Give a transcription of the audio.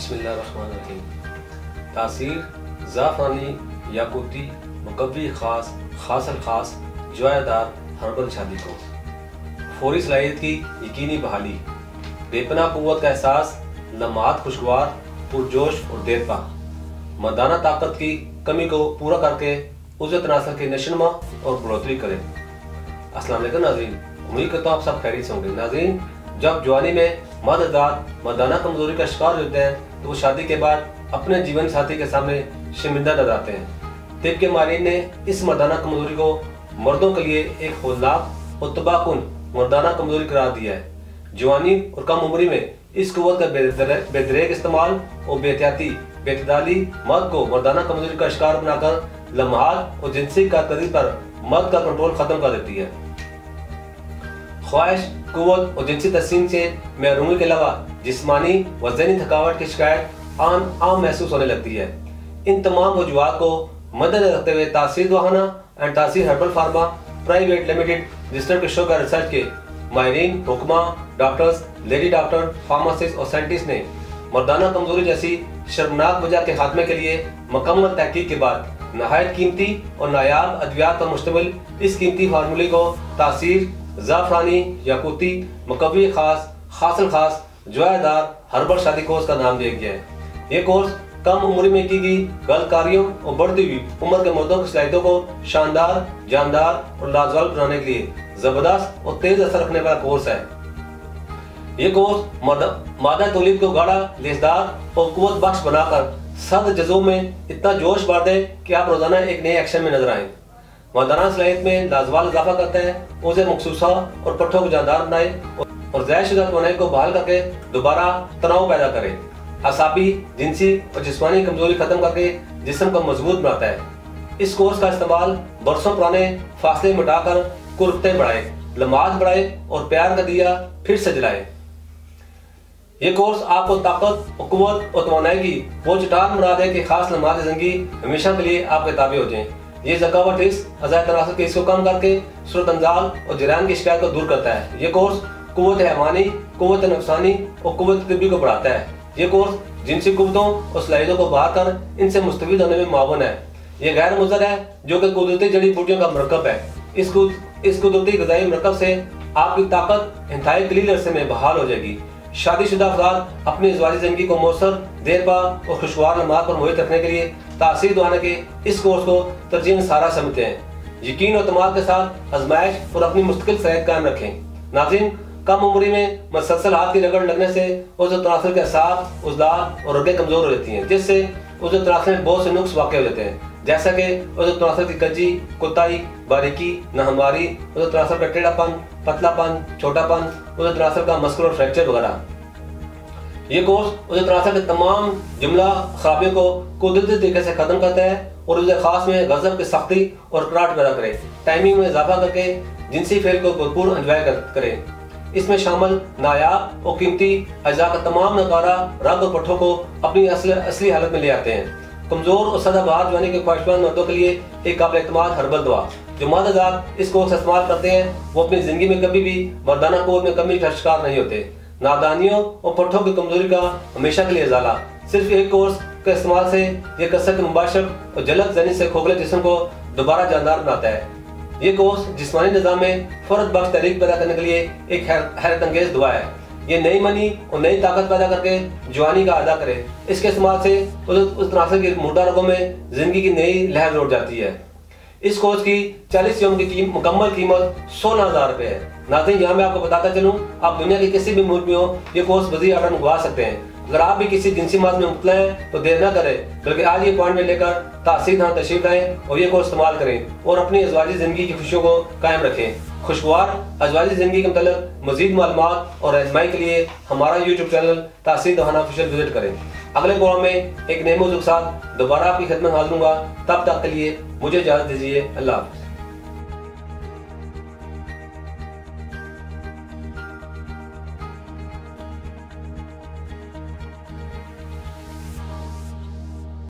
बिस्मिल्लाहिर्रहमानिर्रहीम। तासीर ज़ाफ़रानी याकूती मुकव्वी ख़ास खासल ख़ास जवायदार हर्बल शादी को फौरी सलाहियत की यकीनी बहाली, बेपनाह कुव्वत का एहसास, लम्हात खुशगवार, पुरजोश और देरपा, मर्दाना ताकत की कमी को पूरा करके उज़्ज़त तनासर की नशोनुमा और बढ़ोतरी करें। अस्सलाम वालेकुम नाज़रीन, उम्मीद करता हूँ आप सब खैरियत से होंगे। नाज़रीन, जब जवानी में मर्द मर्दाना कमजोरी का शिकार होते हैं तो वो शादी के बाद अपने जीवन साथी के सामने शर्मिंदा नजर आते हैं। तिब के माहिरीन ने इस मर्दाना कमजोरी को मर्दों के लिए एक होशनाक और तबाहकुन मर्दाना कमजोरी करार दिया है। जवानी और कम उम्री में इस कुव्वत का बेदरेक इस्तेमाल और बेहतियाती बेतदाली मर्द को मर्दाना कमजोरी का शिकार बनाकर लम्हात और जिनसी कारकर्दगी पर मर्द का कंट्रोल खत्म कर देती है। ख्वाहिश, कुव्वत और जिनसी तस्सीन से महरूमी के अलावा जिस्मानी व ज़हनी थकावट की शिकायत आम महसूस होने लगती है। इन तमाम वजूहात को मद्देनजर रखते हुए तासीर दवाखाना एंड तासीर herbal pharma private limited registered sugar research के माहिरीन, हुक्मा, डॉक्टर्स, लेडी डॉक्टर, फार्मासिस्ट और साइंटिस्ट ने मर्दाना कमजोरी जैसी शर्मनाक वजह के खात्मे के लिए मुकम्मल तहकीक के बाद नहायत कीमती और नायाब अद्वियात पर मुश्तमिल इस कीमती फार्मूले को तासीर ज़ाफ़रानी याकूती मुकव्वी ख़ास खासल ख़ास जवायदार हर्बल शादी कोर्स का नाम दिया गया है। ये कोर्स कम उम्र में की गई गलकारियों और बढ़ती हुई उम्र के मर्दों की सलाहियतों को शानदार, जानदार और लाजवाब बनाने के लिए जबरदस्त और तेज असर रखने वाला कोर्स है। ये कोर्स मादा तौलीद को गाढ़ा, लेसदार और कुव्वत बख्श बनाकर सर्द जज़्बों में इतना जोश भर दे कि आप रोजाना एक नए एक्शन में नजर आए। मर्दाना सलाहियत में लाजवाब इजाफा करते हैं, उसे मखसूसा और पट्ठों को जानदार बनाए और ज़ायशुदा तवानाई को बहाल करके दोबारा तनाव पैदा करे। असाबी, जिनसी और जिस्मानी कमजोरी खत्म करके जिस्म को मजबूत बनाता है। इस कोर्स का इस्तेमाल बरसों पुराने फासले मिटाकर कुर्बतें बढ़ाए, लम्हात बढ़ाए और प्यार का दिया फिर से जलाए। ये कोर्स आपको ताकत और कुव्वत और तवानाई की वो चट्टान बना दे कि खास लम्हात ज़िंदगी हमेशा के लिए आपके ताबे हो जाएं। ये ज़कावत अज़ाय तनासुर के इसको कम करके सूरत अंजाल और जरान की शिकायत को दूर करता है। ये कोर्स कुव्वत हैवानी, कुव्वत नफ्सानी और कुव्वत तिब्बी को बढ़ाता है। ये कोर्स जिनसी कुव्वतों और सलाहियतों को बहार कर इनसे मुस्तफीद होने में मुआवन है। ये गैर मुज़र है जो कि कुदरती जड़ी बूटियों का मरकब है। इस कुदरती ग़िज़ाई मरकब से आपकी ताकत इंतहाई कलील अरसे में बहाल हो जाएगी। शादीशुदा अफराद अपनी ज़वाजी ज़िंदगी को मौसर, देरपा और खुशगवार लम्हात पर मुहित रखने के लिए तासीर दवाखाना के इस कोर्स को तरजीह सारा समझते हैं। यकीन और तमाम के साथ आजमाइश और अपनी मुस्तकिल सेहत कायम रखें। नाज़रीन, कम उम्री में मसलसल हाथ की रगड़ लगने से उज़्ज़त तनासुर के असाब, उज़लात और रगें कमजोर हो जाती हैं, जिससे उज़्ज़त तनासुर में बहुत से नुक्स वाक़ हो जाते हैं, जैसा कि उज़्ज़त तनासुर की कजी, कोताही, बारीकी, नाहमवारी, उज़्ज़त तनासुर का टेढ़ापन, पतलापन, छोटापन, उज़्ज़त तनासुर का मस्कुलर फ्रैक्चर वगैरह। ये कोर्स उज़्ज़त तनासुर के तमाम जुमला खराबियों को कुदरती तरीके से खत्म करता है और उसे खास में गज़ब की सख्ती और कराट पैदा करे, टाइमिंग में इजाफा करके जिनसी फेल को भरपूर एंजॉय करे। इसमें शामिल नायाब और कीमती अज्जा का तमाम नकारा रंग और पट्ठों को अपनी असली हालत में ले आते हैं। कमजोर और सदाबहार जवानी के ख्वाहिशमंद मर्दों के लिए एक काबिल एतमाद हर्बल दवा जो मर्द इस कोर्स इस्तेमाल करते हैं वो अपनी जिंदगी में कभी भी मर्दाना कोर में कमी का शिकार नहीं होते। नादानियों और पट्ठों की कमजोरी का हमेशा के लिए इजाला सिर्फ एक कोर्स के इस्तेमाल से ये कसरत मुबाशर और जलद जनी से खोखले जिस्म को दोबारा जानदार बनाता है। ये कोर्स जिस्मानी निज़ाम में फर्द बख्श तहरीक पैदा करने के लिए एक हैरत अंगेज दुआ है। ये नई मनी और नई ताकत पैदा करके जवानी का अदा करे। इसके इस्तेमाल से उस तनासुर की मुर्दा रगों में जिंदगी की नई लहर लौट जाती है। इस कोर्स की 40 यौम की मुकम्मल कीमत 16,000 रुपये है। नाज़रीन, यहाँ मैं आपको बताता चलूँ, आप दुनिया के किसी भी मुल्क में हो ये कोर्स बज़ी ऑर्डर मंगवा सकते हैं। अगर आप भी किसी जिनसी मर्ज़ में मुब्तला हैं तो देर न करें, बल्कि आज ये अपॉइंटमेंट लेकर तासीर यहाँ तशरीफ लाएं और ये कोर्स इस्तेमाल करें और अपनी अज़वाजी ज़िंदगी की खुशियों को कायम रखें। खुशगवार अज़वाजी ज़िंदगी के मतलब मज़ीद मालूमात और रहनुमाई के लिए हमारा यूट्यूब चैनल तासीर दवाखाना ऑफिशियल विजिट करें। अगले प्रोग्राम में एक नए मौजूद के साथ दोबारा आपकी खिदमत हाजिर होऊंगा। तब तक के लिए मुझे इजाज़त दीजिए। अल्लाह हाफ़िज़।